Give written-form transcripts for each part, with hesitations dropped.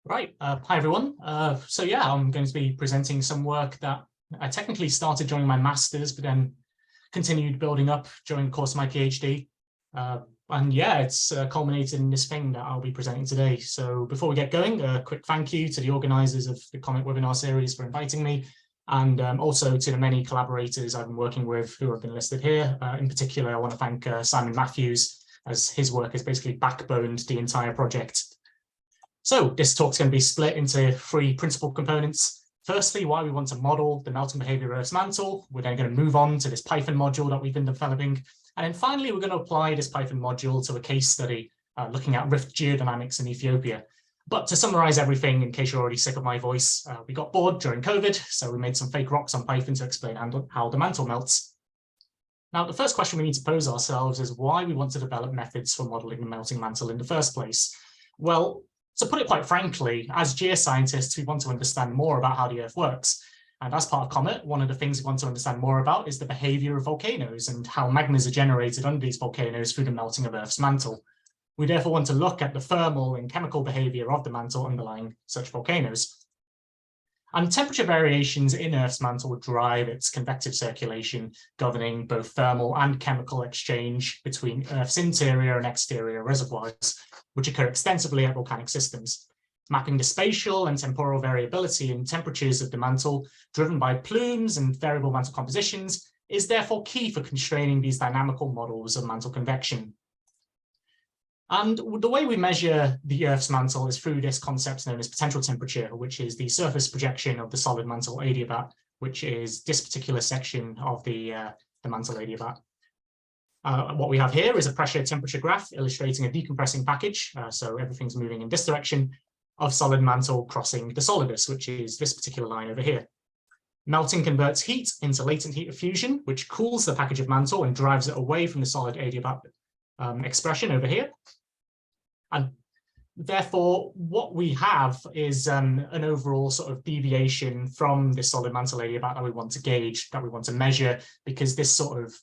Right. Hi, everyone. So yeah, I'm going to be presenting some work that I technically started during my master's, but then continued building up during the course of my PhD. And yeah, it's culminated in this thing that I'll be presenting today. So before we get going, a quick thank you to the organizers of the COMET Webinar series for inviting me, and also to the many collaborators I've been working with who have been listed here. In particular, I want to thank Simon Matthews, as his work has basically backboned the entire project. So this talk's going to be split into three principal components. Firstly, why we want to model the melting behavior of Earth's mantle. We're then going to move on to this Python module that we've been developing. And then finally, we're going to apply this Python module to a case study looking at rift geodynamics in Ethiopia. But to summarize everything, in case you're already sick of my voice, we got bored during COVID, so we made some fake rocks on Python to explain how the mantle melts. Now, the first question we need to pose ourselves is why we want to develop methods for modeling the melting mantle in the first place. Well, to put it quite frankly, as geoscientists, we want to understand more about how the Earth works. And as part of COMET, one of the things we want to understand more about is the behavior of volcanoes and how magmas are generated under these volcanoes through the melting of Earth's mantle. We therefore want to look at the thermal and chemical behavior of the mantle underlying such volcanoes. And temperature variations in Earth's mantle drive its convective circulation, governing both thermal and chemical exchange between Earth's interior and exterior reservoirs, which occur extensively at volcanic systems. Mapping the spatial and temporal variability in temperatures of the mantle, driven by plumes and variable mantle compositions, is therefore key for constraining these dynamical models of mantle convection. And the way we measure the Earth's mantle is through this concept known as potential temperature, which is the surface projection of the solid mantle adiabat, which is this particular section of the mantle adiabat. What we have here is a pressure temperature graph illustrating a decompressing package. So everything's moving in this direction of solid mantle crossing the solidus, which is this particular line over here. Melting converts heat into latent heat of fusion, which cools the package of mantle and drives it away from the solid adiabat expression over here. And therefore, what we have is an overall sort of deviation from the solid mantle adiabat that we want to gauge, that we want to measure, because this sort of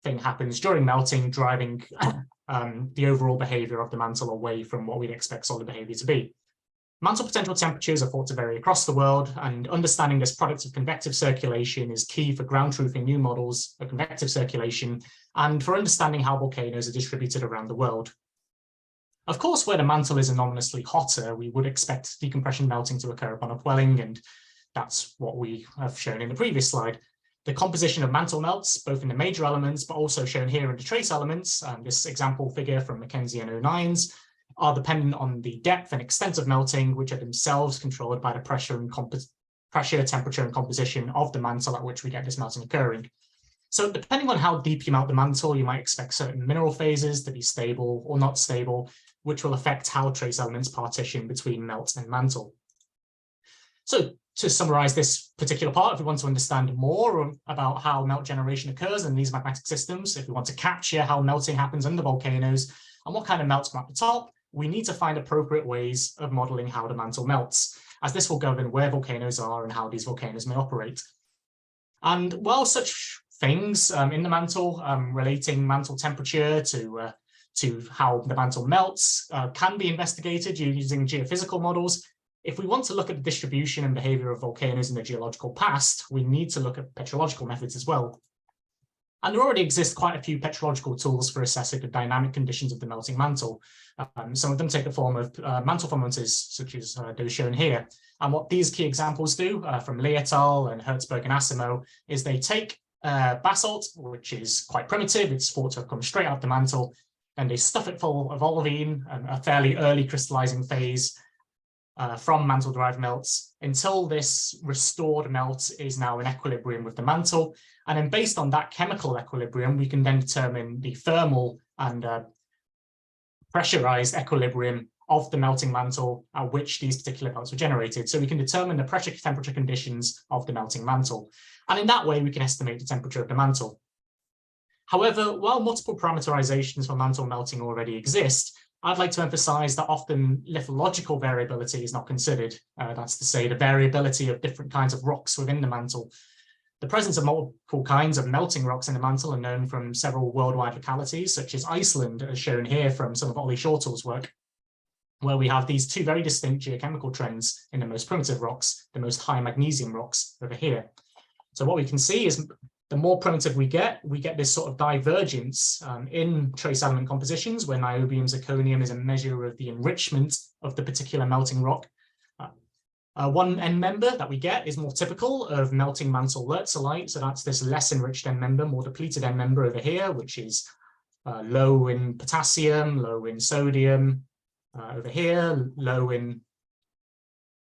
thing happens during melting, driving the overall behavior of the mantle away from what we'd expect solid behavior to be. Mantle potential temperatures are thought to vary across the world, and understanding this product of convective circulation is key for ground truthing new models of convective circulation and for understanding how volcanoes are distributed around the world. Of course, where the mantle is anomalously hotter, we would expect decompression melting to occur upon upwelling, and that's what we have shown in the previous slide. The composition of mantle melts, both in the major elements, but also shown here in the trace elements, this example figure from Mackenzie and O'Nien's, are dependent on the depth and extent of melting, which are themselves controlled by the pressure, temperature, and composition of the mantle at which we get this melting occurring. So depending on how deep you melt the mantle, you might expect certain mineral phases to be stable or not stable, which will affect how trace elements partition between melt and mantle. So to summarize this particular part, if we want to understand more about how melt generation occurs in these magmatic systems, if we want to capture how melting happens under volcanoes and what kind of melts come at the top, we need to find appropriate ways of modeling how the mantle melts, as this will govern where volcanoes are and how these volcanoes may operate. And while such things in the mantle, relating mantle temperature to how the mantle melts, can be investigated using geophysical models, if we want to look at the distribution and behavior of volcanoes in the geological past, we need to look at petrological methods as well. And there already exist quite a few petrological tools for assessing the dynamic conditions of the melting mantle. Some of them take the form of mantle thermometers, such as those shown here. And what these key examples do, from Lee et al. And Hertzberg and Asimo, is they take basalt, which is quite primitive, it's thought to have come straight out the mantle, and they stuff it full of olivine, a fairly early crystallizing phase, from mantle-derived melts, until this restored melt is now in equilibrium with the mantle. And then based on that chemical equilibrium, we can then determine the thermal and pressurized equilibrium of the melting mantle at which these particular melts were generated. So we can determine the pressure temperature conditions of the melting mantle. And in that way, we can estimate the temperature of the mantle. However, while multiple parameterizations for mantle melting already exist, I'd like to emphasize that often lithological variability is not considered. That's to say, the variability of different kinds of rocks within the mantle. The presence of multiple kinds of melting rocks in the mantle are known from several worldwide localities, such as Iceland, as shown here from some of Ollie Shortall's work. where we have these two very distinct geochemical trends in the most primitive rocks, the most high magnesium rocks over here. So what we can see is the more primitive we get this sort of divergence in trace element compositions, where niobium zirconium is a measure of the enrichment of the particular melting rock. One end member that we get is more typical of melting mantle lertzolite. So that's this less enriched end member, more depleted end member over here, which is low in potassium, low in sodium, over here, low in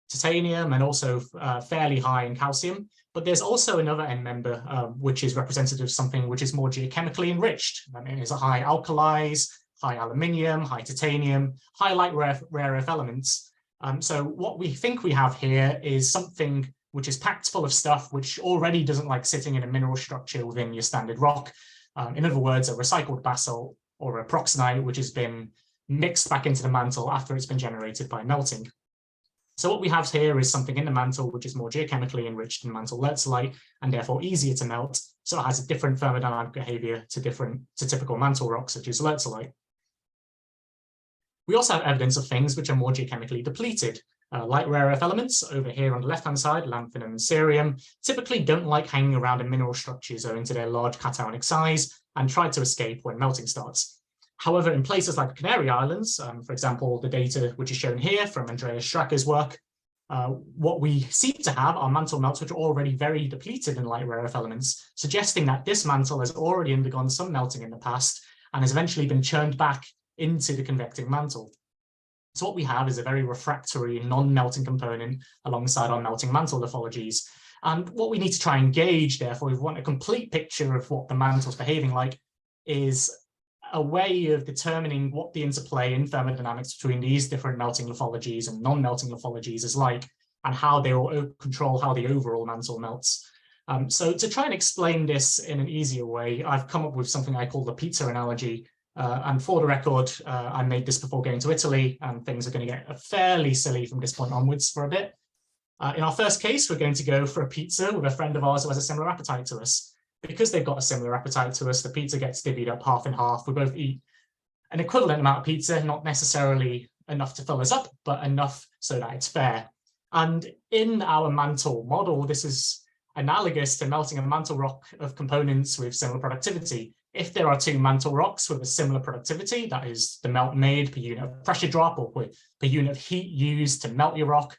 titanium, and also fairly high in calcium. But there's also another end member, which is representative of something which is more geochemically enriched. I mean, it's a high alkalis, high aluminium, high titanium, high light rare earth elements. So what we think we have here is something which is packed full of stuff which already doesn't like sitting in a mineral structure within your standard rock. In other words, a recycled basalt or a proxenite, which has been mixed back into the mantle after it's been generated by melting. So what we have here is something in the mantle which is more geochemically enriched than mantle lertzolite and therefore easier to melt. So it has a different thermodynamic behavior to typical mantle rocks such as lertzolite. We also have evidence of things which are more geochemically depleted. Light rare earth elements over here on the left-hand side, lanthanum and cerium, typically don't like hanging around in mineral structures owing to their large cationic size and try to escape when melting starts. However, in places like the Canary Islands, for example, the data which is shown here from Andreas Stracker's work, what we seem to have are mantle melts which are already very depleted in light rare earth elements, suggesting that this mantle has already undergone some melting in the past and has eventually been churned back into the convecting mantle. So what we have is a very refractory, non-melting component alongside our melting mantle lithologies. And what we need to try and gauge, therefore, if we want a complete picture of what the mantle's behaving like, is a way of determining what the interplay in thermodynamics between these different melting lithologies and non-melting lithologies is like, and how they will control how the overall mantle melts. So to try and explain this in an easier way, I've come up with something I call the pizza analogy. And for the record, I made this before going to Italy, and things are going to get fairly silly from this point onwards for a bit. In our first case, we're going to go for a pizza with a friend of ours who has a similar appetite to us. Because they've got a similar appetite to us, the pizza gets divvied up half and half. We both eat an equivalent amount of pizza, not necessarily enough to fill us up, but enough so that it's fair. And in our mantle model, this is analogous to melting a mantle rock of components with similar productivity. If there are two mantle rocks with a similar productivity, that is the melt made per unit of pressure drop or per unit of heat used to melt your rock,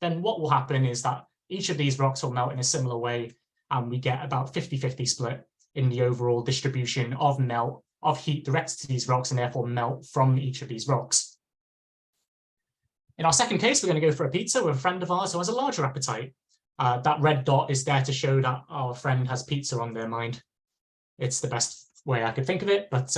then what will happen is that each of these rocks will melt in a similar way, and we get about 50-50 split in the overall distribution of melt, of heat directed to these rocks, and therefore melt from each of these rocks. In our second case, we're going to go for a pizza with a friend of ours who has a larger appetite. That red dot is there to show that our friend has pizza on their mind. It's the best way I could think of it, but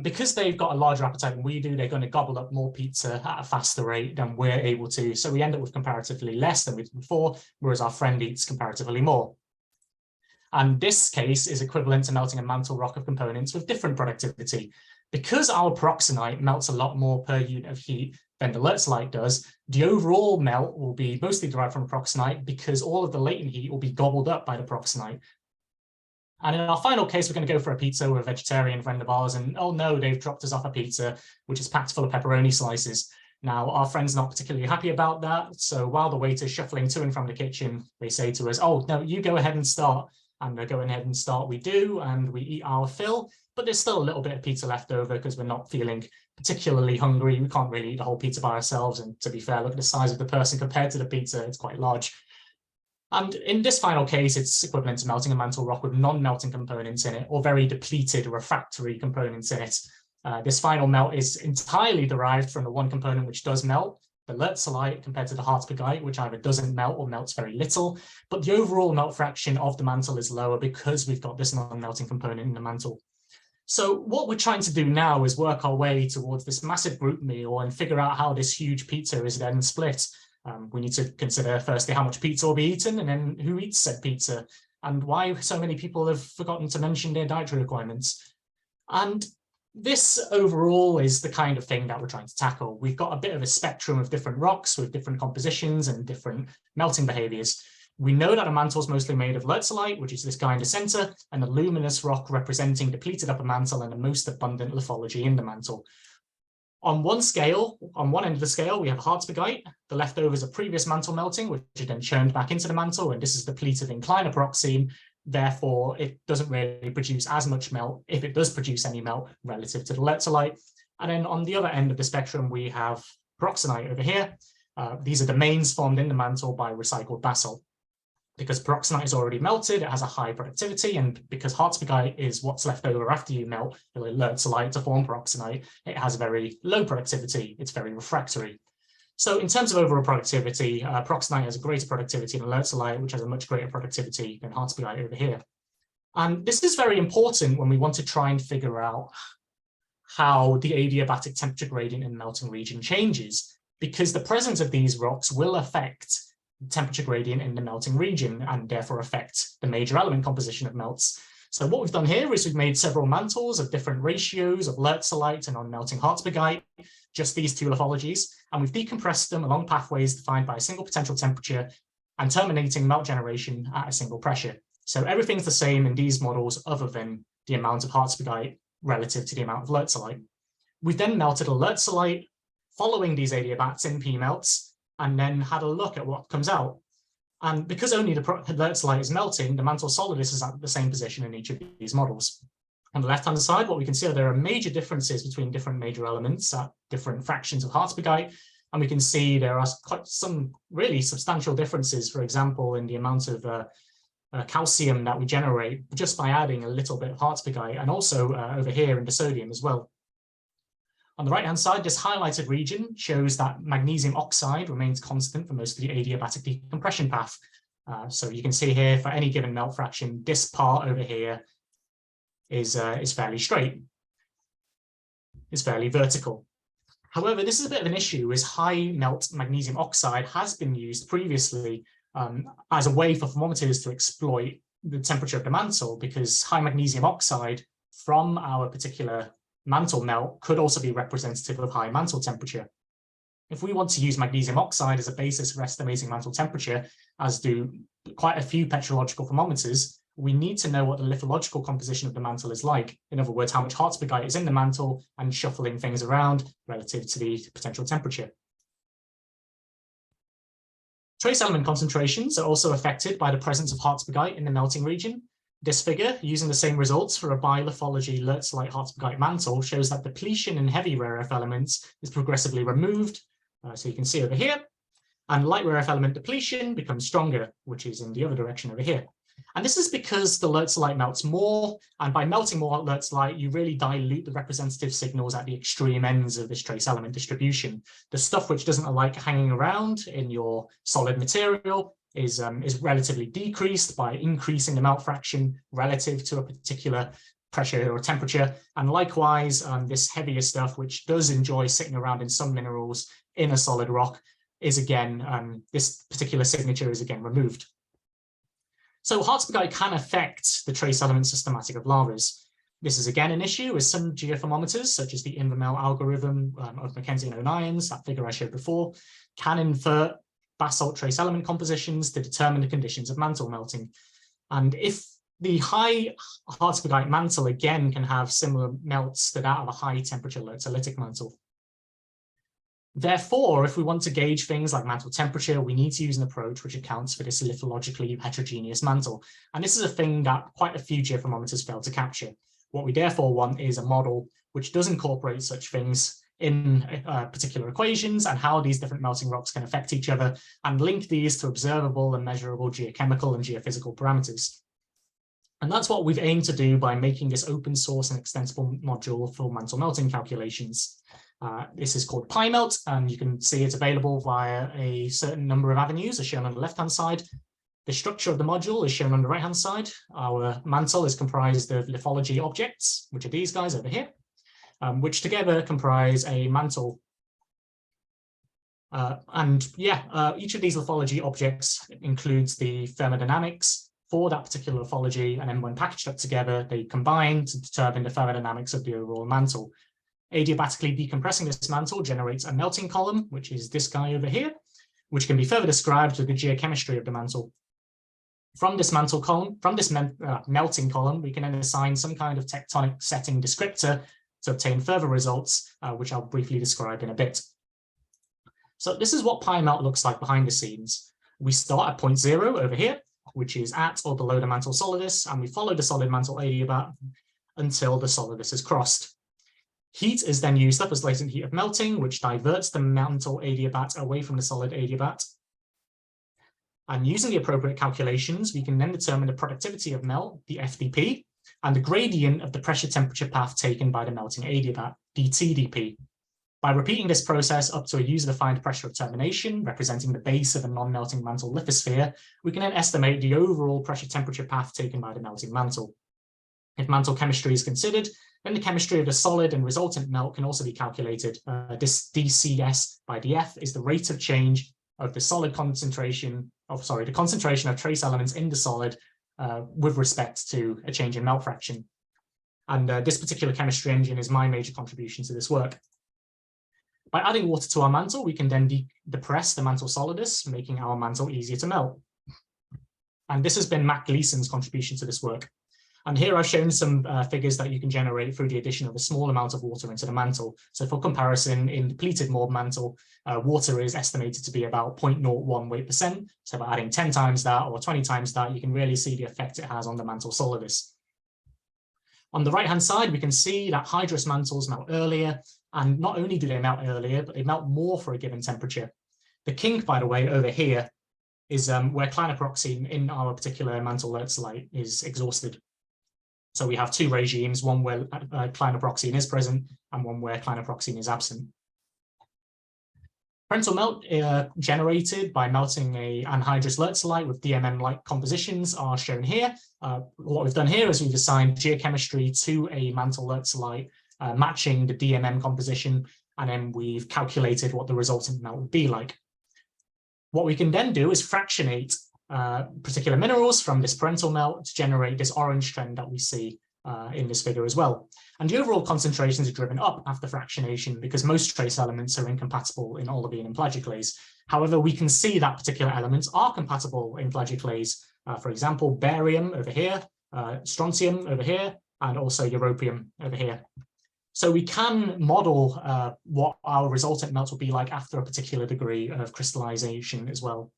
because they've got a larger appetite than we do, they're going to gobble up more pizza at a faster rate than we're able to. So we end up with comparatively less than we did before, whereas our friend eats comparatively more. And this case is equivalent to melting a mantle rock of components with different productivity. Because our proxenite melts a lot more per unit of heat than the lertzolite does, the overall melt will be mostly derived from proxenite because all of the latent heat will be gobbled up by the proxenite. And in our final case, we're going to go for a pizza with a vegetarian friend of ours, and oh no, they've dropped us off a pizza, which is packed full of pepperoni slices. Now, our friend's not particularly happy about that, so while the waiter's shuffling to and from the kitchen, they say to us, oh, no, you go ahead and start. And we're going ahead and start, we do, and we eat our fill, but there's still a little bit of pizza left over because we're not feeling particularly hungry. We can't really eat the whole pizza by ourselves, and to be fair, look at the size of the person compared to the pizza, it's quite large. And in this final case, it's equivalent to melting a mantle rock with non-melting components in it, or very depleted refractory components in it. This final melt is entirely derived from the one component which does melt, the lertzolite, compared to the hartspigite, which either doesn't melt or melts very little. But the overall melt fraction of the mantle is lower because we've got this non-melting component in the mantle. So what we're trying to do now is work our way towards this massive group meal and figure out how this huge pizza is then split. We need to consider firstly how much pizza will be eaten, and then who eats said pizza, and why so many people have forgotten to mention their dietary requirements. And this overall is the kind of thing that we're trying to tackle. We've got a bit of a spectrum of different rocks with different compositions and different melting behaviors. We know that a mantle is mostly made of lertzolite, which is this guy in the center, and a luminous rock representing depleted upper mantle and the most abundant lithology in the mantle. On one scale, on one end of the scale, we have Harzbergite, the leftovers of previous mantle melting, which are then churned back into the mantle, and this is depleted in clinoproxene. Therefore, it doesn't really produce as much melt, if it does produce any melt, relative to the lertzolite. And then on the other end of the spectrum, we have pyroxenite over here. These are domains formed in the mantle by recycled basalt. Because pyroxenite is already melted, it has a high productivity, and because Harzbergite is what's left over after you melt the lertzolite to form pyroxenite, it has very low productivity. It's very refractory. So in terms of overall productivity, pyroxenite has a greater productivity than lertzolite, which has a much greater productivity than Harzbergite over here. And this is very important when we want to try and figure out how the adiabatic temperature gradient in the melting region changes, because the presence of these rocks will affect temperature gradient in the melting region and therefore affect the major element composition of melts. So what we've done here is we've made several mantles of different ratios of lertzolite and on-melting Harzbergite, just these two lithologies, and we've decompressed them along pathways defined by a single potential temperature and terminating melt generation at a single pressure. So everything's the same in these models other than the amount of Harzbergite relative to the amount of lertzolite. We've then melted a lertzolite following these adiabats in pyMelts, and then had a look at what comes out. And because only the lertzolite is melting, the mantle solidus is at the same position in each of these models. On the left-hand side, what we can see are there are major differences between different major elements at different fractions of Harzbergite, and we can see there are quite some really substantial differences, for example, in the amount of calcium that we generate just by adding a little bit of Harzbergite, and also over here in the sodium as well. On the right-hand side, this highlighted region shows that magnesium oxide remains constant for most of the adiabatic decompression path. So you can see here for any given melt fraction, this part over here is fairly straight, is fairly vertical. However, this is a bit of an issue, as high melt magnesium oxide has been used previously as a way for thermometers to exploit the temperature of the mantle, because high magnesium oxide from our particular mantle melt could also be representative of high mantle temperature. If we want to use magnesium oxide as a basis for estimating mantle temperature, as do quite a few petrological thermometers, we need to know what the lithological composition of the mantle is like. In other words, how much Harzbergite is in the mantle and shuffling things around relative to the potential temperature. Trace element concentrations are also affected by the presence of Harzbergite in the melting region. This figure, using the same results for a bilithology lertzolite Harzbergite mantle, shows that depletion in heavy rare earth elements is progressively removed. So you can see over here, and light rare earth element depletion becomes stronger, which is in the other direction over here. And this is because the lertzolite melts more, and by melting more lertzolite, you really dilute the representative signals at the extreme ends of this trace element distribution. The stuff which doesn't like hanging around in your solid material is relatively decreased by increasing the melt fraction relative to a particular pressure or temperature. And likewise, this heavier stuff, which does enjoy sitting around in some minerals in a solid rock, is again, this particular signature is again removed. So Harzbergite can affect the trace element systematic of lavas. This is again an issue with some geothermometers, such as the InverMelt algorithm of Mackenzie and O'Nien's, that figure I showed before, can infer basalt trace element compositions to determine the conditions of mantle melting. And if the high Harzbergite mantle again can have similar melts to that of a high temperature lertzolitic mantle. Therefore, if we want to gauge things like mantle temperature, we need to use an approach which accounts for this lithologically heterogeneous mantle. And this is a thing that quite a few geothermometers fail to capture. What we therefore want is a model which does incorporate such things in particular equations and how these different melting rocks can affect each other, and link these to observable and measurable geochemical and geophysical parameters. And that's what we've aimed to do by making this open source and extensible module for mantle melting calculations. This is called pyMelt, and you can see it's available via a certain number of avenues, as shown on the left-hand side. The structure of the module is shown on the right-hand side. Our mantle is comprised of lithology objects, which are these guys over here, which together comprise a mantle. Each of these lithology objects includes the thermodynamics for that particular lithology, and then when packaged up together, they combine to determine the thermodynamics of the overall mantle. Adiabatically decompressing this mantle generates a melting column, which is this guy over here, which can be further described with the geochemistry of the mantle. From this mantle column, from this melting column, we can then assign some kind of tectonic setting descriptor to obtain further results, which I'll briefly describe in a bit. So this is what pyMelt looks like behind the scenes. We start at point 0 over here, which is at or below the mantle solidus, and we follow the solid mantle adiabat until the solidus is crossed. Heat is then used up as latent heat of melting, which diverts the mantle adiabat away from the solid adiabat. And using the appropriate calculations, we can then determine the productivity of melt, the FDP, and the gradient of the pressure temperature path taken by the melting adiabat, the TDP. By repeating this process up to a user-defined pressure of termination, representing the base of a non-melting mantle lithosphere, we can then estimate the overall pressure temperature path taken by the melting mantle. If mantle chemistry is considered, then the chemistry of the solid and resultant melt can also be calculated. This dCs by dF is the rate of change of the solid concentration of, the concentration of trace elements in the solid with respect to a change in melt fraction. And this particular chemistry engine is my major contribution to this work. By adding water to our mantle, we can then depress the mantle solidus, making our mantle easier to melt. And this has been Matt Gleason's contribution to this work. And here I've shown some figures that you can generate through the addition of a small amount of water into the mantle. So for comparison, in depleted mob mantle, water is estimated to be about 0.01 weight%. So by adding 10 times that or 20 times that, you can really see the effect it has on the mantle solidus. On the right-hand side, we can see that hydrous mantles melt earlier, and not only do they melt earlier, but they melt more for a given temperature. The kink, by the way, over here is where clinoproxene in our particular mantle lertzolite is exhausted. So we have two regimes, one where clinoproxene is present and one where clinoproxene is absent. Parental melt generated by melting an anhydrous lertzolite with DMM-like compositions are shown here. What we've done here is we've assigned geochemistry to a mantle lertzolite, matching the DMM composition, and then we've calculated what the resultant melt would be like. What we can then do is fractionate particular minerals from this parental melt to generate this orange trend that we see in this figure as well. And the overall concentrations are driven up after fractionation because most trace elements are incompatible in olivine and plagioclase. However, we can see that particular elements are compatible in plagioclase. For example, barium over here, strontium over here, and also europium over here. So we can model what our resultant melt will be like after a particular degree of crystallization as well.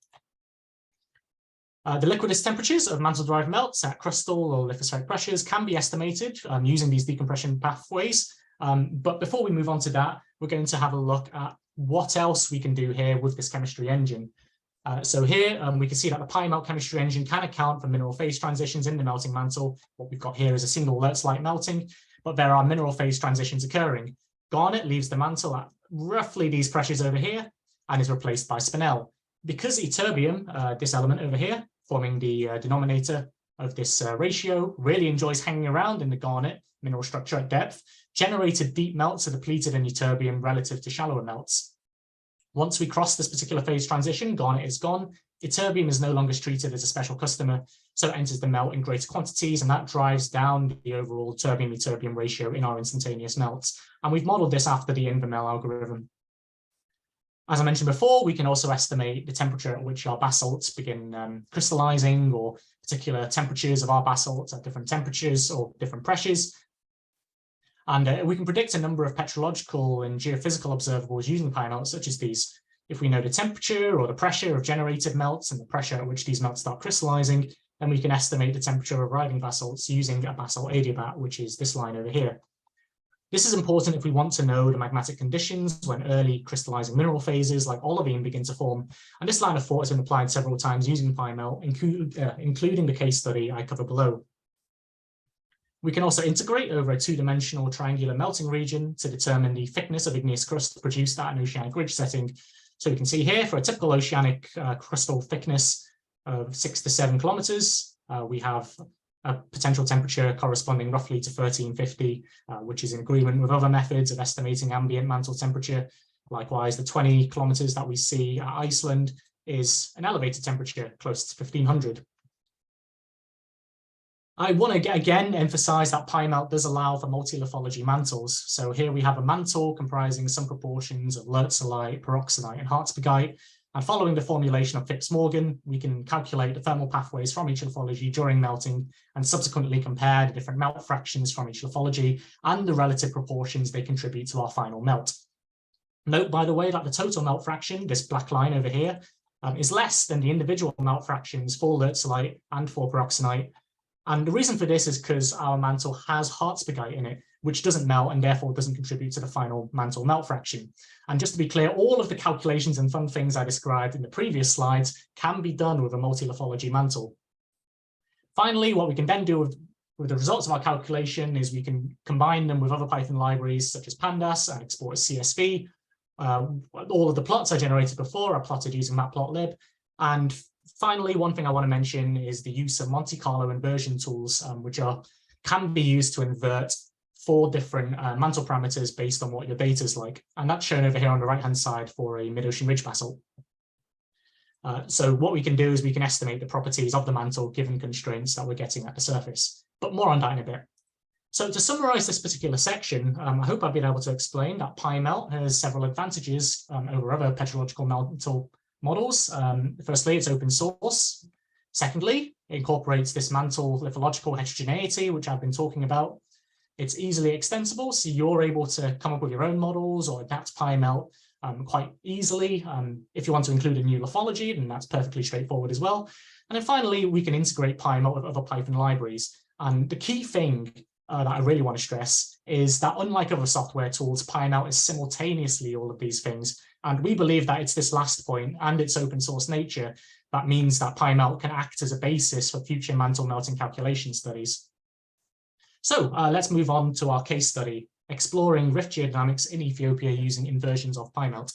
The liquidus temperatures of mantle-derived melts at crustal or lithospheric pressures can be estimated using these decompression pathways. But before we move on to that, we're going to have a look at what else we can do here with this chemistry engine. So here we can see that the pyMelt chemistry engine can account for mineral phase transitions in the melting mantle. What we've got here is a single lertzolite melting, but there are mineral phase transitions occurring. Garnet leaves the mantle at roughly these pressures over here and is replaced by spinel. Because ytterbium, this element over here, forming the denominator of this ratio, really enjoys hanging around in the garnet mineral structure at depth, generated deep melts are depleted in ytterbium relative to shallower melts. Once we cross this particular phase transition, garnet is gone. Ytterbium is no longer treated as a special customer, so it enters the melt in greater quantities, and that drives down the overall terbium-ytterbium ratio in our instantaneous melts. And we've modeled this after the Invermel algorithm. As I mentioned before, we can also estimate the temperature at which our basalts begin crystallizing, or particular temperatures of our basalts at different temperatures or different pressures. And we can predict a number of petrological and geophysical observables using pyMelt, such as these. If we know the temperature or the pressure of generated melts and the pressure at which these melts start crystallizing, then we can estimate the temperature of arriving basalts using a basalt adiabat, which is this line over here. This is important if we want to know the magmatic conditions when early crystallizing mineral phases like olivine begin to form. And this line of thought has been applied several times using pyMelt, including the case study I cover below. We can also integrate over a two-dimensional triangular melting region to determine the thickness of igneous crust produced at an oceanic ridge setting. So we can see here for a typical oceanic crustal thickness of 6 to 7 kilometers, we have a potential temperature corresponding roughly to 1350, which is in agreement with other methods of estimating ambient mantle temperature. Likewise, the 20 kilometers that we see at Iceland is an elevated temperature close to 1500. I want to again emphasize that pyMelt does allow for multi-lithology mantles. So here we have a mantle comprising some proportions of lertzolite, peroxidite, and hartspigite. And following the formulation of Phipps-Morgan, we can calculate the thermal pathways from each lithology during melting and subsequently compare the different melt fractions from each lithology and the relative proportions they contribute to our final melt. Note, by the way, that the total melt fraction, this black line over here, is less than the individual melt fractions for lertzolite and for pyroxenite. And the reason for this is because our mantle has Harzbergite in it, which doesn't melt and therefore doesn't contribute to the final mantle melt fraction. And just to be clear, all of the calculations and fun things I described in the previous slides can be done with a multi-lithology mantle. Finally, what we can then do with the results of our calculation is we can combine them with other Python libraries such as Pandas and export as CSV. All of the plots I generated before are plotted using matplotlib. And finally, one thing I want to mention is the use of Monte Carlo inversion tools, which can be used to invert 4 different mantle parameters based on what your data is like. And that's shown over here on the right-hand side for a mid-ocean ridge basalt. So what we can do is we can estimate the properties of the mantle given constraints that we're getting at the surface. But more on that in a bit. So to summarize this particular section, I hope I've been able to explain that pyMelt has several advantages over other petrological mantle models. Firstly, it's open source. Secondly, it incorporates this mantle lithological heterogeneity, which I've been talking about. It's easily extensible, so you're able to come up with your own models or adapt pyMelt quite easily. If you want to include a new lithology, then that's perfectly straightforward as well. And then finally, we can integrate pyMelt with other Python libraries. And the key thing that I really want to stress is that unlike other software tools, pyMelt is simultaneously all of these things. And we believe that it's this last point and its open source nature that means that pyMelt can act as a basis for future mantle melting calculation studies. So let's move on to our case study, exploring rift geodynamics in Ethiopia using inversions of pyMelt.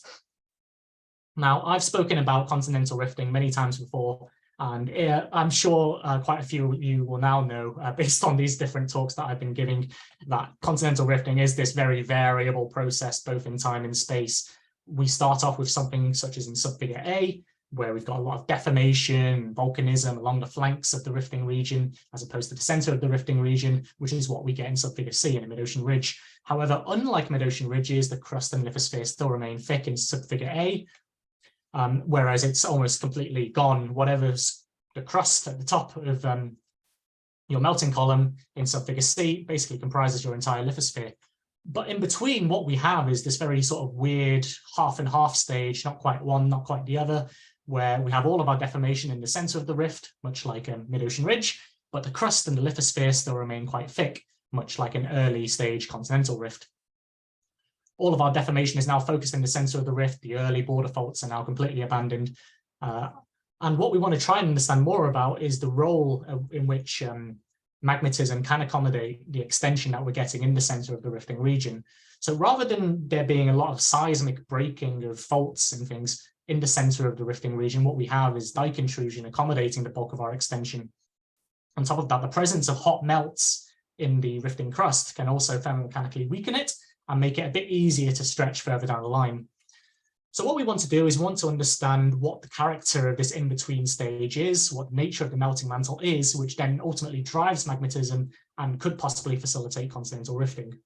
Now, I've spoken about continental rifting many times before, and I'm sure quite a few of you will now know, based on these different talks that I've been giving, that continental rifting is this very variable process, both in time and space. We start off with something such as in subfigure A, where we've got a lot of deformation, volcanism along the flanks of the rifting region, as opposed to the center of the rifting region, which is what we get in subfigure C in a mid-ocean ridge. However, unlike mid-ocean ridges, the crust and lithosphere still remain thick in subfigure A, whereas it's almost completely gone. Whatever's the crust at the top of your melting column in subfigure C basically comprises your entire lithosphere. But in between, what we have is this very sort of weird half and half stage, not quite one, not quite the other, where we have all of our deformation in the center of the rift, much like a mid-ocean ridge, but the crust and the lithosphere still remain quite thick, much like an early stage continental rift. All of our deformation is now focused in the center of the rift. The early border faults are now completely abandoned. And what we want to try and understand more about is the role in which magmatism can accommodate the extension that we're getting in the center of the rifting region. So rather than there being a lot of seismic breaking of faults and things in the center of the rifting region, what we have is dike intrusion accommodating the bulk of our extension. On top of that, the presence of hot melts in the rifting crust can also thermomechanically weaken it and make it a bit easier to stretch further down the line. So what we want to do is we want to understand what the character of this in-between stage is, what the nature of the melting mantle is, which then ultimately drives magmatism and could possibly facilitate continental rifting.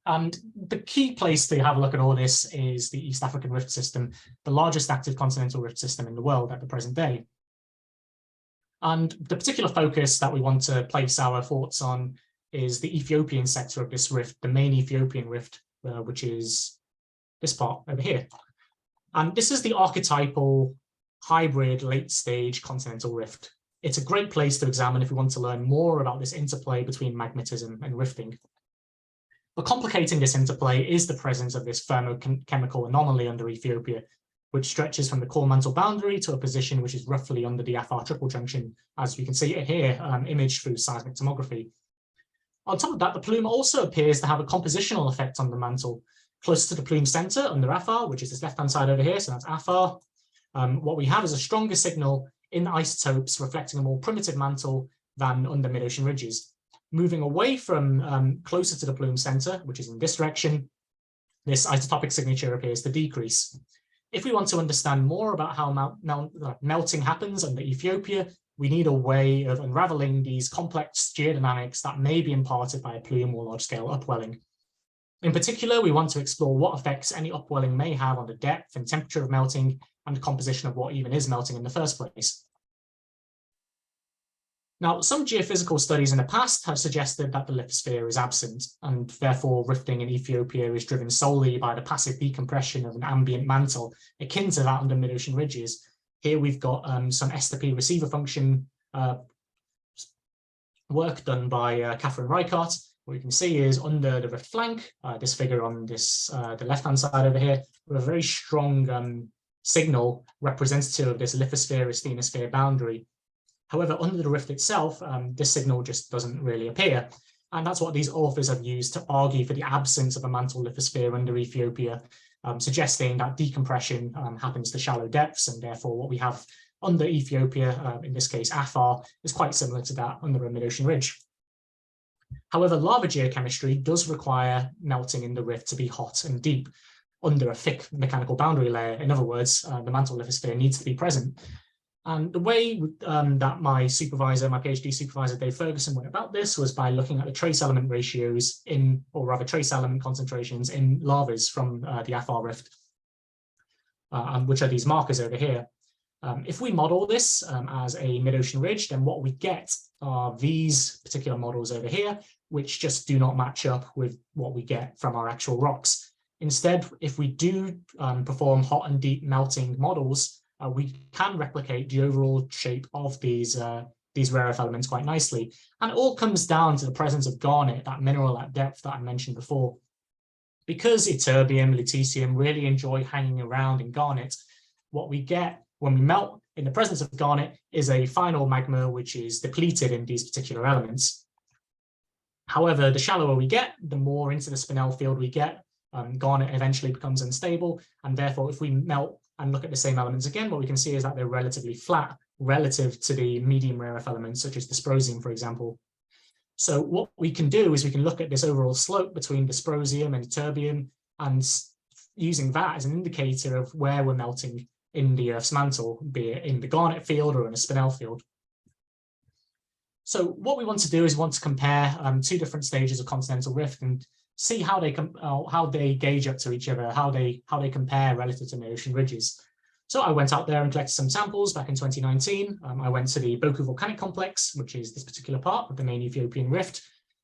And the key place to have a look at all this is the East African rift system, the largest active continental rift system in the world at the present day. And the particular focus that we want to place our thoughts on is the Ethiopian sector of this rift, the main Ethiopian rift, which is this part over here. And this is the archetypal hybrid late stage continental rift. It's a great place to examine if we want to learn more about this interplay between magmatism and rifting. But complicating this interplay is the presence of this thermochemical anomaly under Ethiopia, which stretches from the core mantle boundary to a position which is roughly under the Afar triple junction, as we can see it here, imaged through seismic tomography. On top of that, the plume also appears to have a compositional effect on the mantle. Close to the plume center under Afar, which is this left-hand side over here, so that's Afar, what we have is a stronger signal in isotopes reflecting a more primitive mantle than under mid-ocean ridges. Moving away from closer to the plume center, which is in this direction, this isotopic signature appears to decrease. If we want to understand more about how melting happens under Ethiopia, we need a way of unraveling these complex geodynamics that may be imparted by a plume or large-scale upwelling. In particular, we want to explore what effects any upwelling may have on the depth and temperature of melting and the composition of what even is melting in the first place. Now, some geophysical studies in the past have suggested that the lithosphere is absent, and therefore rifting in Ethiopia is driven solely by the passive decompression of an ambient mantle, akin to that under mid-ocean ridges. Here we've got some S2P receiver function work done by Catherine Reichardt. What you can see is under the rift flank, this figure on this the left-hand side over here, with a very strong signal representative of this lithosphere-asthenosphere boundary. However, under the rift itself, this signal just doesn't really appear. And that's what these authors have used to argue for the absence of a mantle lithosphere under Ethiopia, suggesting that decompression happens to shallow depths, and therefore what we have under Ethiopia, in this case Afar, is quite similar to that under a mid-ocean ridge. However, lava geochemistry does require melting in the rift to be hot and deep under a thick mechanical boundary layer. In other words, the mantle lithosphere needs to be present. And the way that my supervisor, my PhD supervisor, Dave Ferguson, went about this was by looking at the trace element ratios in, or rather trace element concentrations in lavas from the Afar Rift, which are these markers over here. If we model this as a mid-ocean ridge, then what we get are these particular models over here, which just do not match up with what we get from our actual rocks. Instead, if we do perform hot and deep melting models, we can replicate the overall shape of these rare earth elements quite nicely. And it all comes down to the presence of garnet, that mineral at depth that I mentioned before. Because ytterbium, lutetium really enjoy hanging around in garnet, what we get when we melt in the presence of garnet is a final magma which is depleted in these particular elements. However, the shallower we get, the more into the spinel field we get. Garnet eventually becomes unstable, and therefore if we melt and look at the same elements again, what we can see is that they're relatively flat relative to the medium rare earth elements such as dysprosium, for example. So what we can do is we can look at this overall slope between dysprosium and ytterbium, and using that as an indicator of where we're melting in the Earth's mantle, be it in the garnet field or in a spinel field. So what we want to do is we want to compare two different stages of continental rift and see how they gauge up to each other, how they compare relative to mid-ocean ridges. So I went out there and collected some samples back in 2019. I went to the Boku volcanic complex, which is this particular part of the main Ethiopian rift.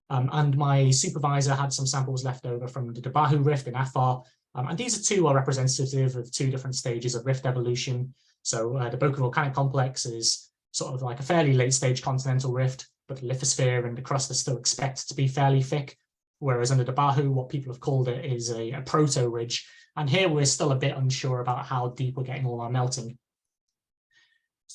And my supervisor had some samples left over from the Dabahu rift in Afar. And these two are representative of two different stages of rift evolution. So the Boku volcanic complex is sort of like a fairly late stage continental rift, but the lithosphere and the crust are still expected to be fairly thick. Whereas under Dabahu, what people have called it is a proto-ridge. And here we're still a bit unsure about how deep we're getting all our melting.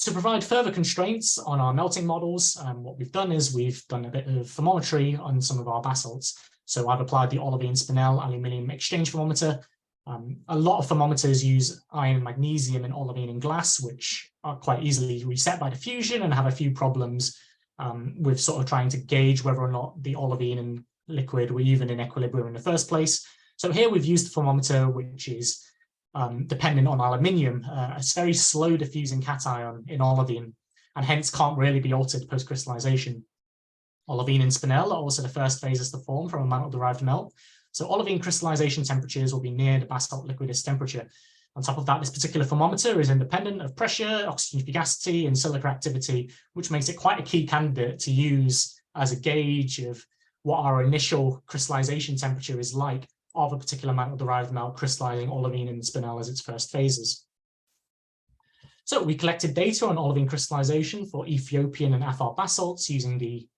To provide further constraints on our melting models, what we've done is we've done a bit of thermometry on some of our basalts. So I've applied the olivine spinel aluminium exchange thermometer. A lot of thermometers use iron, magnesium, and olivine in glass, which are quite easily reset by diffusion and have a few problems with sort of trying to gauge whether or not the olivine and liquid were even in equilibrium in the first place. So here we've used a thermometer which is dependent on aluminium, a very slow diffusing cation in olivine, and hence can't really be altered post-crystallization. Olivine and spinel are also the first phases to form from a mantle-derived melt. So olivine crystallization temperatures will be near the basalt liquidus temperature. On top of that, this particular thermometer is independent of pressure, oxygen fugacity, and silica activity, which makes it quite a key candidate to use as a gauge of what our initial crystallization temperature is like of a particular mantle-derived melt crystallizing olivine and spinel as its first phases. So we collected data on olivine crystallization for Ethiopian and Afar basalts using the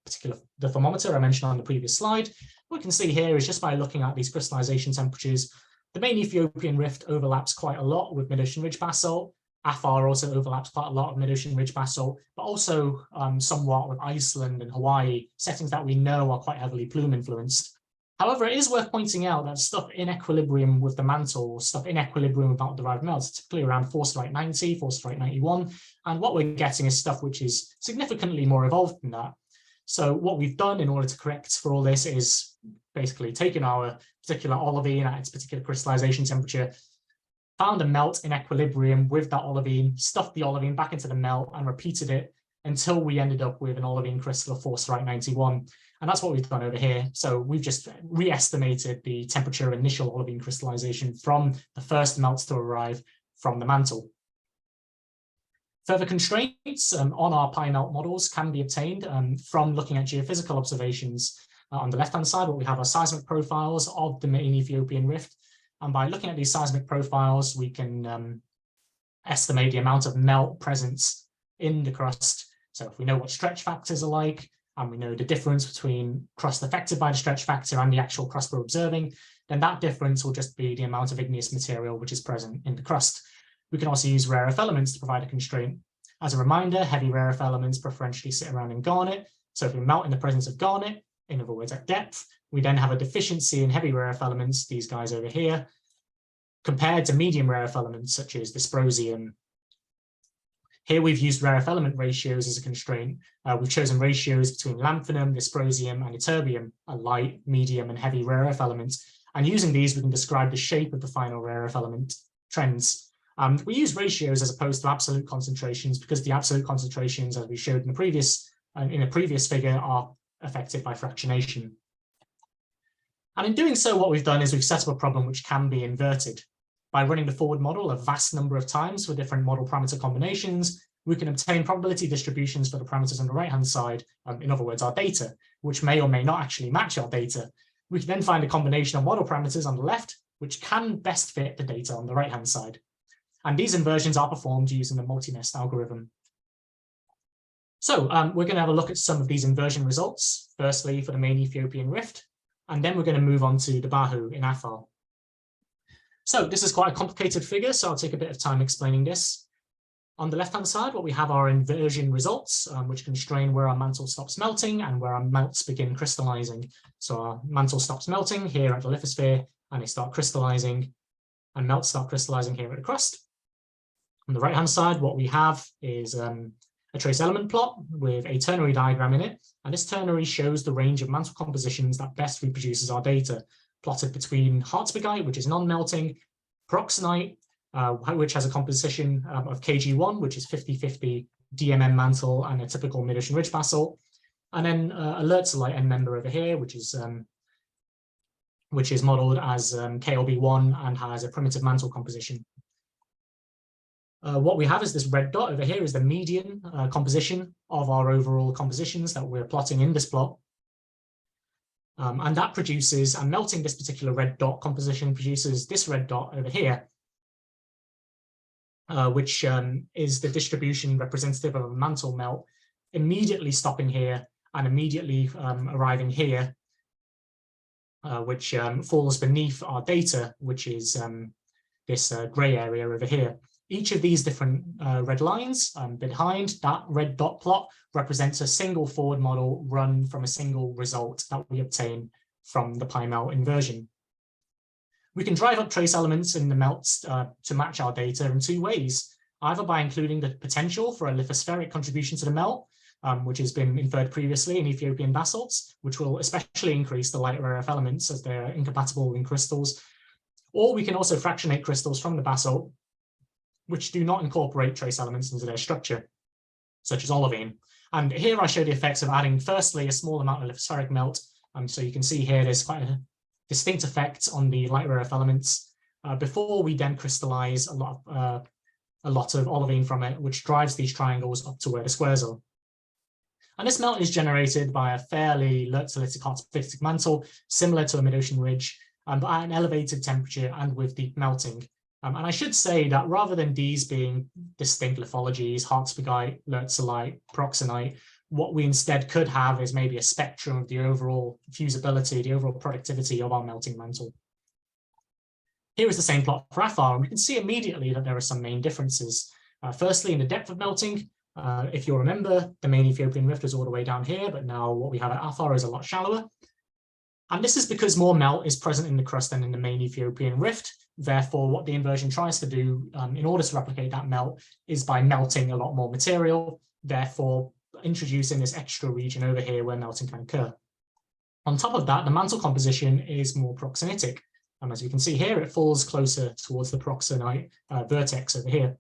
thermometer I mentioned on the previous slide. What we can see here is just by looking at these crystallization temperatures, the main Ethiopian rift overlaps quite a lot with mid-ocean ridge basalt. Afar also overlaps quite a lot of mid-ocean ridge basalt, but also somewhat with Iceland and Hawaii, settings that we know are quite heavily plume influenced. However, it is worth pointing out that stuff in equilibrium with the mantle, or stuff in equilibrium with mantle-derived melts, typically around force to right 90, force to right 91, and what we're getting is stuff which is significantly more evolved than that. So what we've done in order to correct for all this is basically taken our particular olivine at its particular crystallization temperature, found a melt in equilibrium with that olivine, stuffed the olivine back into the melt and repeated it until we ended up with an olivine crystal of force to right 91. And that's what we've done over here. So we've just re-estimated the temperature of initial olivine crystallization from the first melts to arrive from the mantle. Further constraints on our pyMelt models can be obtained from looking at geophysical observations. On the left-hand side, what we have are seismic profiles of the main Ethiopian rift. And by looking at these seismic profiles, we can estimate the amount of melt presence in the crust. So if we know what stretch factors are like, and we know the difference between crust affected by the stretch factor and the actual crust we're observing, then that difference will just be the amount of igneous material which is present in the crust. We can also use rare earth elements to provide a constraint. As a reminder, heavy rare earth elements preferentially sit around in garnet. So if we melt in the presence of garnet, in other words, at depth, we then have a deficiency in heavy rare earth elements, these guys over here, compared to medium rare earth elements such as dysprosium. Here we've used rare earth element ratios as a constraint. We've chosen ratios between lanthanum, dysprosium, and ytterbium, a light, medium, and heavy rare earth elements. And using these, we can describe the shape of the final rare earth element trends. We use ratios as opposed to absolute concentrations because the absolute concentrations, as we showed in a previous figure, are affected by fractionation. And in doing so, what we've done is we've set up a problem which can be inverted. By running the forward model a vast number of times for different model parameter combinations, we can obtain probability distributions for the parameters on the right-hand side, in other words, our data, which may or may not actually match our data. We can then find a combination of model parameters on the left, which can best fit the data on the right-hand side. And these inversions are performed using the multi-nest algorithm. So we're going to have a look at some of these inversion results, firstly for the main Ethiopian rift, and then we're going to move on to the Bahu in Afar. So this is quite a complicated figure, so I'll take a bit of time explaining this. On the left-hand side, what we have are inversion results, which constrain where our mantle stops melting and where our melts begin crystallizing. So our mantle stops melting here at the lithosphere, and they start crystallizing, and melts start crystallizing here at the crust. On the right-hand side, what we have is a trace element plot with a ternary diagram in it, and this ternary shows the range of mantle compositions that best reproduces our data, plotted between hartspigite, which is non-melting, pyroxenite, which has a composition of Kg1, which is 50-50 DMM mantle and a typical mid-ocean ridge basalt, and then a lertzolite end member over here, which is modeled as KLB1 and has a primitive mantle composition. What we have is this red dot over here is the median composition of our overall compositions that we're plotting in this plot. And that produces, and melting this particular red dot composition produces this red dot over here, which is the distribution representative of a mantle melt, immediately stopping here and immediately arriving here, which falls beneath our data, which is this gray area over here. Each of these different red lines behind that red dot plot represents a single forward model run from a single result that we obtain from the pyMelt inversion. We can drive up trace elements in the melts to match our data in two ways, either by including the potential for a lithospheric contribution to the melt, which has been inferred previously in Ethiopian basalts, which will especially increase the light rare earth elements as they're incompatible in crystals, or we can also fractionate crystals from the basalt, which do not incorporate trace elements into their structure, such as olivine. And here I show the effects of adding, firstly, a small amount of lithospheric melt. So you can see here there's quite a distinct effect on the light rare earth elements before we then crystallize a lot of olivine from it, which drives these triangles up to where the squares are. And this melt is generated by a fairly lertzolitic hartspigite mantle, similar to a mid-ocean ridge, but at an elevated temperature and with deep melting. And I should say that rather than these being distinct lithologies, hartspigite, lertzolite, pyroxenite, what we instead could have is maybe a spectrum of the overall fusibility, the overall productivity of our melting mantle. Here is the same plot for Afar, and we can see immediately that there are some main differences. Firstly, in the depth of melting, if you'll remember, the main Ethiopian rift is all the way down here, but now what we have at Afar is a lot shallower. And this is because more melt is present in the crust than in the main Ethiopian rift. Therefore, what the inversion tries to do in order to replicate that melt is by melting a lot more material, therefore introducing this extra region over here where melting can occur. On top of that, the mantle composition is more pyroxenitic. As you can see here, it falls closer towards the pyroxenite vertex over here.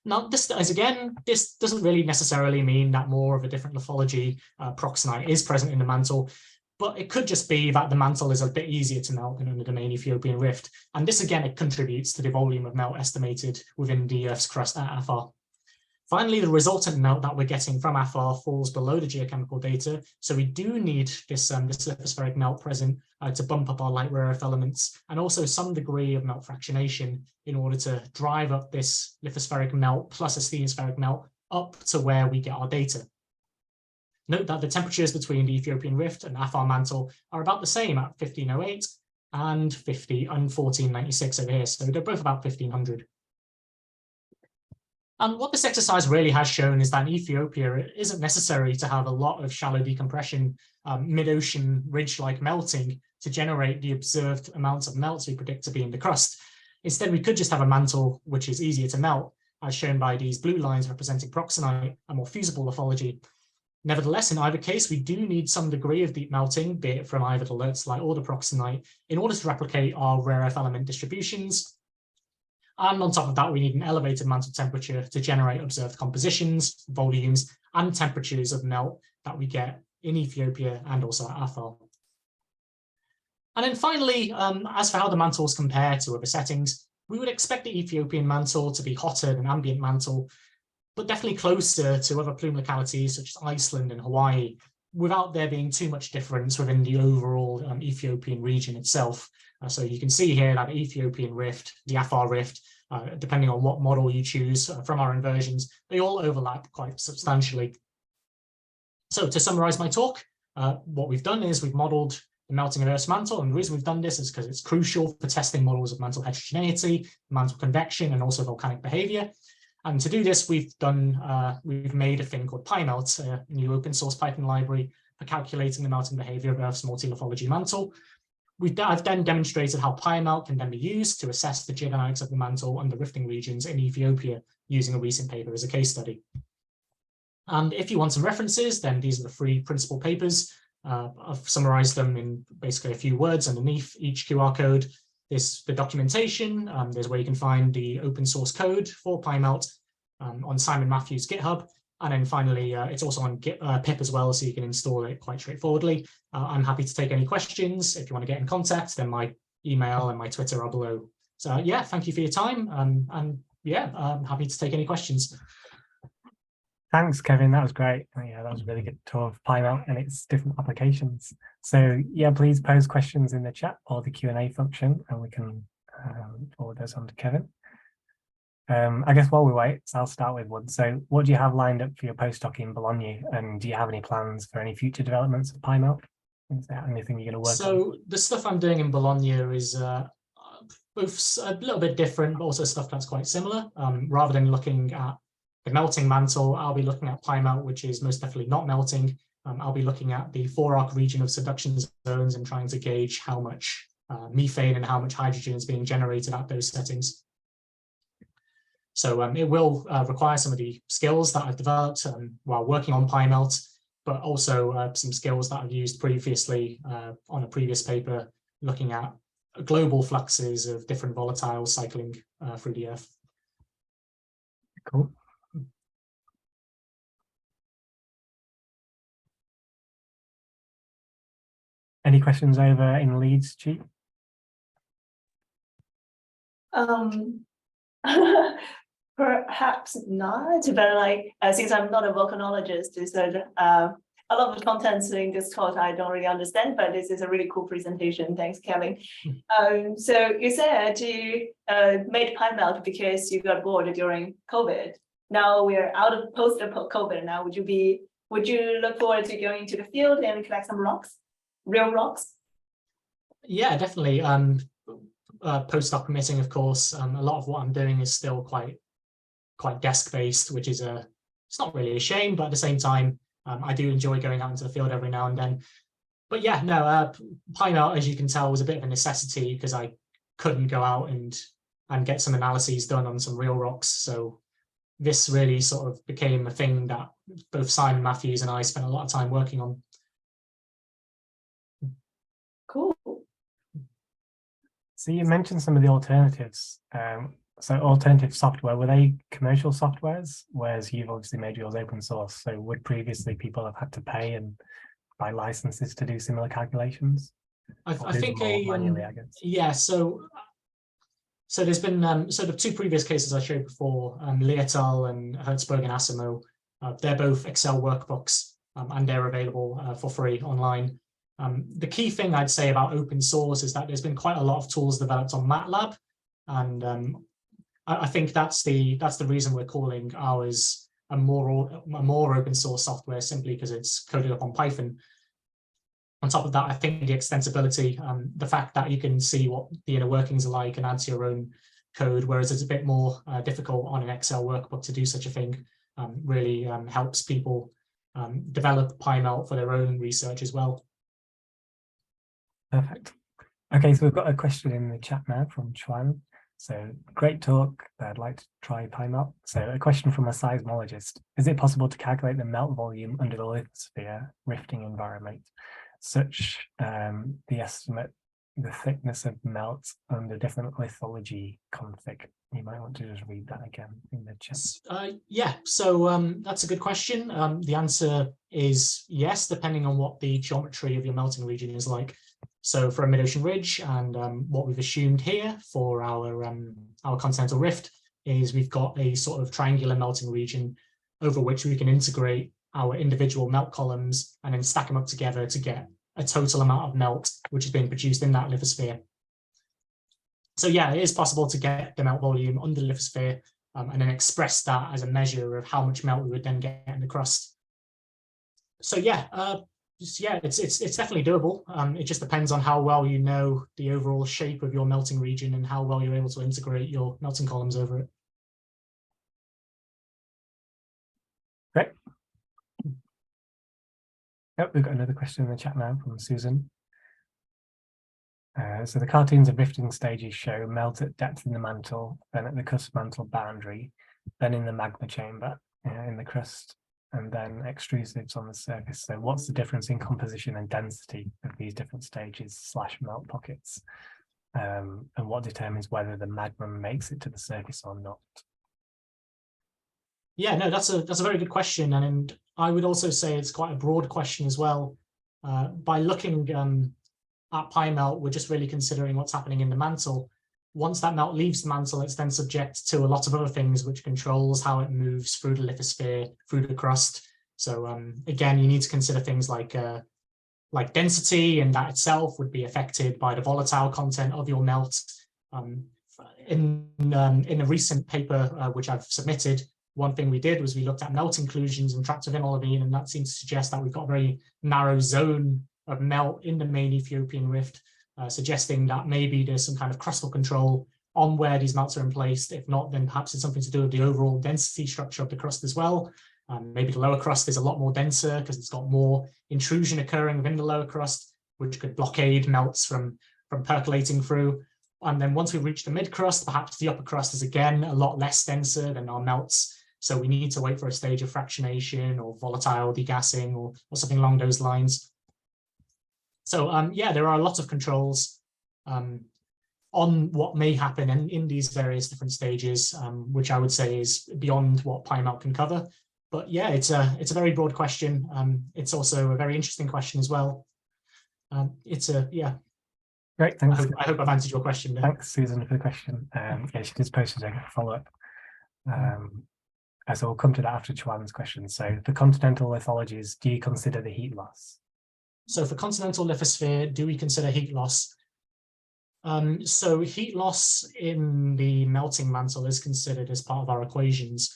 Now, this doesn't really necessarily mean that more of a different lithology proxenite is present in the mantle, but it could just be that the mantle is a bit easier to melt than under the main Ethiopian rift. And this again, it contributes to the volume of melt estimated within the Earth's crust at Afar. Finally, the resultant melt that we're getting from Afar falls below the geochemical data. So we do need this lithospheric melt present to bump up our light rare earth elements, and also some degree of melt fractionation in order to drive up this lithospheric melt plus asthenospheric melt up to where we get our data. Note that the temperatures between the Ethiopian rift and Afar mantle are about the same at 1508 and 1496 over here. So they're both about 1500. And what this exercise really has shown is that in Ethiopia, it isn't necessary to have a lot of shallow decompression, mid-ocean ridge-like melting to generate the observed amounts of melts we predict to be in the crust. Instead, we could just have a mantle which is easier to melt, as shown by these blue lines representing proxenite, a more feasible lithology. Nevertheless, in either case, we do need some degree of deep melting, be it from either the lertz-like or the proxenite, in order to replicate our rare earth element distributions. And on top of that, we need an elevated mantle temperature to generate observed compositions, volumes, and temperatures of melt that we get in Ethiopia and also at Afar. And then finally, as for how the mantles compare to other settings, we would expect the Ethiopian mantle to be hotter than ambient mantle, but definitely closer to other plume localities such as Iceland and Hawaii, without there being too much difference within the overall Ethiopian region itself. So you can see here that the Ethiopian rift, the Afar rift, depending on what model you choose from our inversions, they all overlap quite substantially. So to summarize my talk, what we've done is we've modeled the melting of Earth's mantle, and the reason we've done this is because it's crucial for testing models of mantle heterogeneity, mantle convection, and also volcanic behavior. And to do this, we've made a thing called pyMelt, a new open source Python library for calculating the melting behavior of Earth's multi-lithology mantle. I've then demonstrated how pyMelt can then be used to assess the geodynamics of the mantle under rifting regions in Ethiopia using a recent paper as a case study. And if you want some references, then these are the 3 principal papers. I've summarized them in basically a few words underneath each QR code. There's the documentation, there's where you can find the open source code for pyMelt on Simon Matthews' GitHub. And then finally, it's also on pip as well, so you can install it quite straightforwardly. I'm happy to take any questions. If you want to get in contact, then my email and my Twitter are below. So yeah, thank you for your time. And yeah, I'm happy to take any questions. Thanks, Kevin. That was great. Yeah, that was a really good tour of pyMelt and its different applications. So yeah, please pose questions in the chat or the Q&A function, and we can forward those on to Kevin. I guess while we wait, so I'll start with one. So what do you have lined up for your postdoc in Bologna? And do you have any plans for any future developments of pyMelt? Is there anything you're going to work on? So the stuff I'm doing in Bologna is both a little bit different, but also stuff that's quite similar. Rather than looking at the melting mantle, I'll be looking at pyMelt, which is most definitely not melting. I'll be looking at the 4-arc region of subduction zones and trying to gauge how much methane and how much hydrogen is being generated at those settings. So it will require some of the skills that I've developed while working on pyMelt, but also some skills that I've used previously on a previous paper looking at global fluxes of different volatiles cycling through the Earth. Cool. Any questions over in Leeds, Chi? Perhaps not, but like since I'm not a volcanologist, so a lot of the contents in this talk I don't really understand, but this is a really cool presentation. Thanks, Kevin. So you said you made pyMelt because you got bored during COVID. Now we're out of post-COVID. Now would you look forward to going into the field and collect some rocks, real rocks? Yeah, definitely. Postdoc permitting, of course. A lot of what I'm doing is still quite desk-based, which is it's not really a shame, but at the same time, I do enjoy going out into the field every now and then. But yeah, no, pyMelt, as you can tell, was a bit of a necessity because I couldn't go out and get some analyses done on some real rocks. So this really sort of became a thing that both Simon Matthews and I spent a lot of time working on. Cool. So you mentioned some of the alternatives. So alternative software, were they commercial softwares? Whereas you've obviously made yours open source. So would previously people have had to pay and buy licenses to do similar calculations? I think manually, I guess. Yeah, so there's been so the two previous cases I showed before, Leotal and Hertzberg and Asimo, they're both Excel workbooks, and they're available for free online. The key thing I'd say about open source is that there's been quite a lot of tools developed on MATLAB, and I think that's the reason we're calling ours a more open source software, simply because it's coded up on Python. On top of that, I think the extensibility, the fact that you can see what the inner workings are like and add to your own code, whereas it's a bit more difficult on an Excel workbook to do such a thing, really helps people develop pyMelt for their own research as well. Perfect. Okay, so we've got a question in the chat now from Chuan. So great talk. I'd like to try pyMelt. So a question from a seismologist. Is it possible to calculate the melt volume under the lithosphere rifting environment, such the estimate the thickness of melt under different lithology config? You might want to just read that again in the chat. Yeah, so that's a good question. The answer is yes, depending on what the geometry of your melting region is like. So for a mid-ocean ridge, and what we've assumed here for our continental rift is we've got a sort of triangular melting region over which we can integrate our individual melt columns and then stack them up together to get a total amount of melt which is being produced in that lithosphere. So yeah, it is possible to get the melt volume under the lithosphere and then express that as a measure of how much melt we would then get in the crust. So yeah, it's definitely doable. It just depends on how well you know the overall shape of your melting region and how well you're able to integrate your melting columns over it. Great. Yep, we've got another question in the chat now from Susan. So the cartoons of rifting stages show melt at depth in the mantle, then at the crust mantle boundary, then in the magma chamber in the crust, and then extrusives on the surface. So what's the difference in composition and density of these different stages / melt pockets? And what determines whether the magma makes it to the surface or not? Yeah, no, that's a very good question, and I would also say it's quite a broad question as well. By looking at pyMelt, we're just really considering what's happening in the mantle. Once that melt leaves the mantle, it's then subject to a lot of other things, which controls how it moves through the lithosphere, through the crust. So again, you need to consider things like density, and that itself would be affected by the volatile content of your melt. In a recent paper which I've submitted, one thing we did was we looked at melt inclusions and trapped within olivine, and that seems to suggest that we've got a very narrow zone of melt in the main Ethiopian rift, suggesting that maybe there's some kind of crustal control on where these melts are in place. If not, then perhaps it's something to do with the overall density structure of the crust as well. Maybe the lower crust is a lot more denser because it's got more intrusion occurring within the lower crust, which could blockade melts from percolating through. And then once we reach the mid crust, perhaps the upper crust is again a lot less denser than our melts. So we need to wait for a stage of fractionation or volatile degassing or something along those lines. So yeah, there are a lot of controls on what may happen in these various different stages, which I would say is beyond what pyMelt can cover. But yeah, it's a very broad question. It's also a very interesting question as well. Yeah. Great, thanks. I hope I've answered your question there. Thanks, Susan, for the question. Yeah, she just posted a follow-up. So we'll come to that after Chuan's question. So for continental lithologies, do you consider the heat loss? So for continental lithosphere, do we consider heat loss? So heat loss in the melting mantle is considered as part of our equations.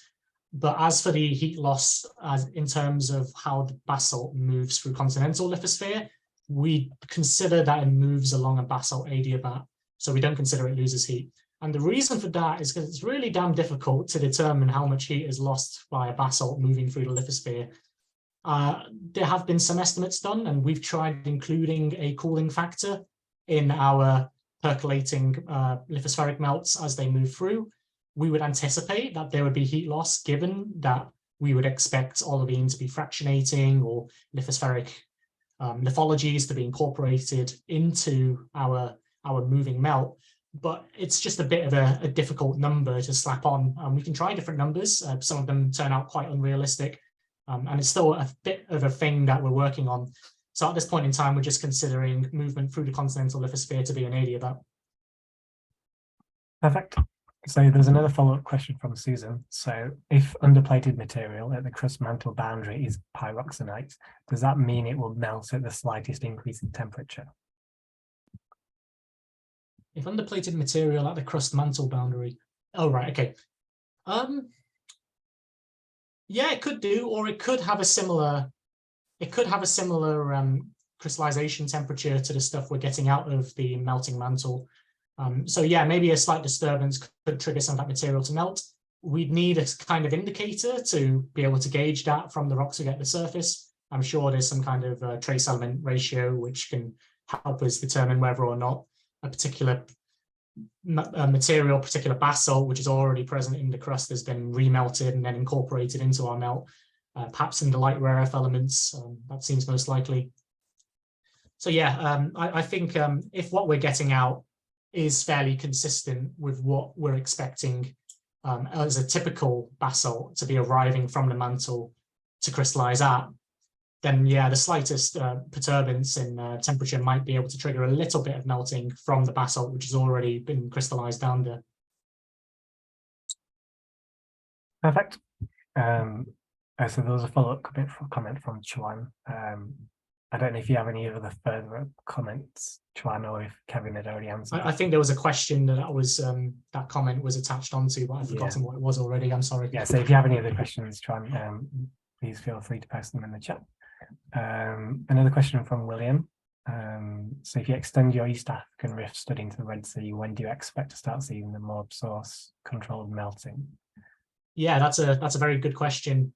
But as for the heat loss, as in terms of how the basalt moves through continental lithosphere, we consider that it moves along a basalt adiabat. So we don't consider it loses heat. And the reason for that is because it's really damn difficult to determine how much heat is lost by a basalt moving through the lithosphere. There have been some estimates done, and we've tried including a cooling factor in our percolating lithospheric melts as they move through. We would anticipate that there would be heat loss, given that we would expect olivine to be fractionating or lithospheric lithologies to be incorporated into our moving melt. but it's just a bit of a difficult number to slap on. We can try different numbers. Some of them turn out quite unrealistic, and it's still a bit of a thing that we're working on. So at this point in time, we're just considering movement through the continental lithosphere to be an adiabat. Perfect. So there's another follow-up question from Susan. So if underplated material at the crust mantle boundary is pyroxenite, does that mean it will melt at the slightest increase in temperature? If underplated material at the crust mantle boundary, oh right, okay. Yeah, it could do, or it could have a similar. It could have a similar crystallization temperature to the stuff we're getting out of the melting mantle. So yeah, maybe a slight disturbance could trigger some of that material to melt. We'd need a kind of indicator to be able to gauge that from the rocks we get at the surface. I'm sure there's some kind of trace element ratio which can help us determine whether or not a particular material, particular basalt, which is already present in the crust, has been remelted and then incorporated into our melt. Perhaps in the light rare earth elements, that seems most likely. So yeah, I think if what we're getting out is fairly consistent with what we're expecting as a typical basalt to be arriving from the mantle to crystallize at, then yeah, the slightest perturbance in temperature might be able to trigger a little bit of melting from the basalt, which has already been crystallized down there. Perfect. So there was a follow-up comment from Chuan. I don't know if you have any other further comments, Chuan, or if Kevin had already answered. I think there was a question that was that comment was attached onto, but I've forgotten what it was already. I'm sorry. Yeah, so if you have any other questions, Chuan, please feel free to post them in the chat. Another question from William. So if you extend your East African rift study into the Red Sea, when do you expect to start seeing the more source controlled melting? Yeah, that's a very good question.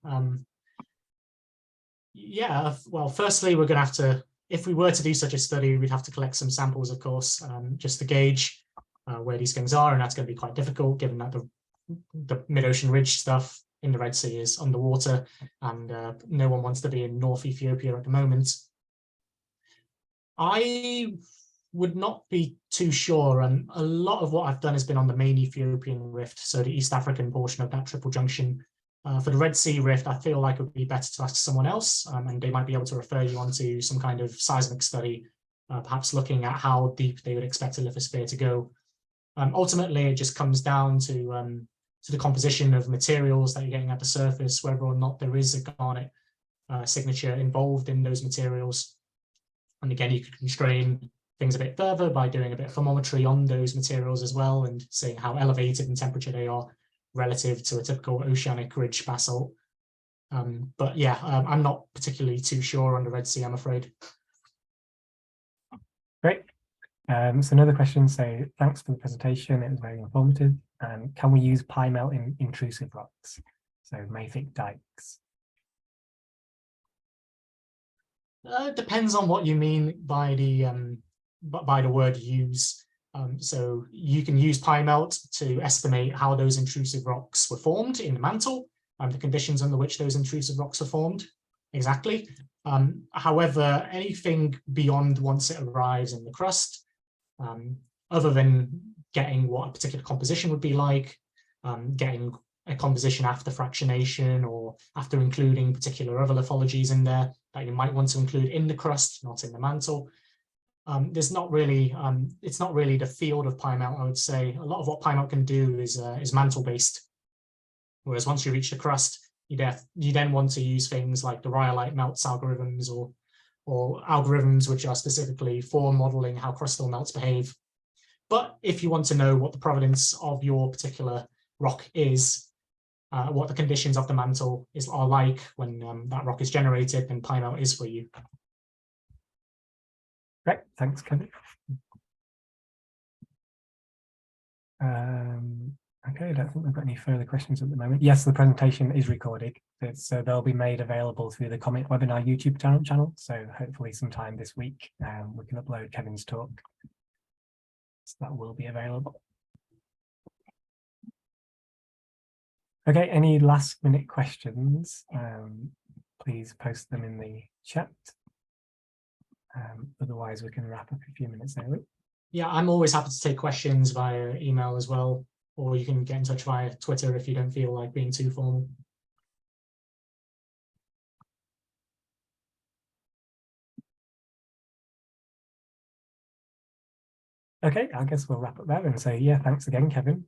Yeah, well, firstly, we're going to have to, if we were to do such a study, we'd have to collect some samples, of course, just to gauge where these things are, and that's going to be quite difficult given that the mid-ocean ridge stuff in the Red Sea is underwater, and no one wants to be in North Ethiopia at the moment. I would not be too sure, and a lot of what I've done has been on the main Ethiopian rift, so the East African portion of that triple junction. For the Red Sea rift, I feel like it would be better to ask someone else, and they might be able to refer you onto some kind of seismic study, perhaps looking at how deep they would expect a lithosphere to go. Ultimately, it just comes down to the composition of materials that you're getting at the surface, whether or not there is a garnet signature involved in those materials. And again, you could constrain things a bit further by doing a bit of thermometry on those materials as well, and seeing how elevated in temperature they are relative to a typical oceanic ridge basalt. But yeah, I'm not particularly too sure on the Red Sea, I'm afraid. Great. So another question, so thanks for the presentation, it was very informative. Can we use pyMelt in intrusive rocks, so mafic dikes? Depends on what you mean by the word use. So you can use pyMelt to estimate how those intrusive rocks were formed in the mantle, and the conditions under which those intrusive rocks are formed exactly. However, anything beyond once it arrives in the crust, other than getting what a particular composition would be like, getting a composition after fractionation or after including particular other lithologies in there that you might want to include in the crust, not in the mantle. There's not really, it's not really the field of pyMelt, I would say. A lot of what pyMelt can do is mantle based. Whereas once you reach the crust, you then want to use things like the rhyolite melts algorithms or algorithms which are specifically for modeling how crustal melts behave. But if you want to know what the provenance of your particular rock is, what the conditions of the mantle are like when that rock is generated, then pyMelt is for you. Great, thanks, Kevin. Okay, I don't think we've got any further questions at the moment. Yes, the presentation is recorded, so they'll be made available through the COMET Webinar YouTube channel. So hopefully sometime this week we can upload Kevin's talk. So that will be available. Okay, any last minute questions? Please post them in the chat. Otherwise, we can wrap up a few minutes early. yeah, I'm always happy to take questions via email as well, or you can get in touch via Twitter if you don't feel like being too formal. Okay, I guess we'll wrap up there and say, yeah, thanks again, Kevin.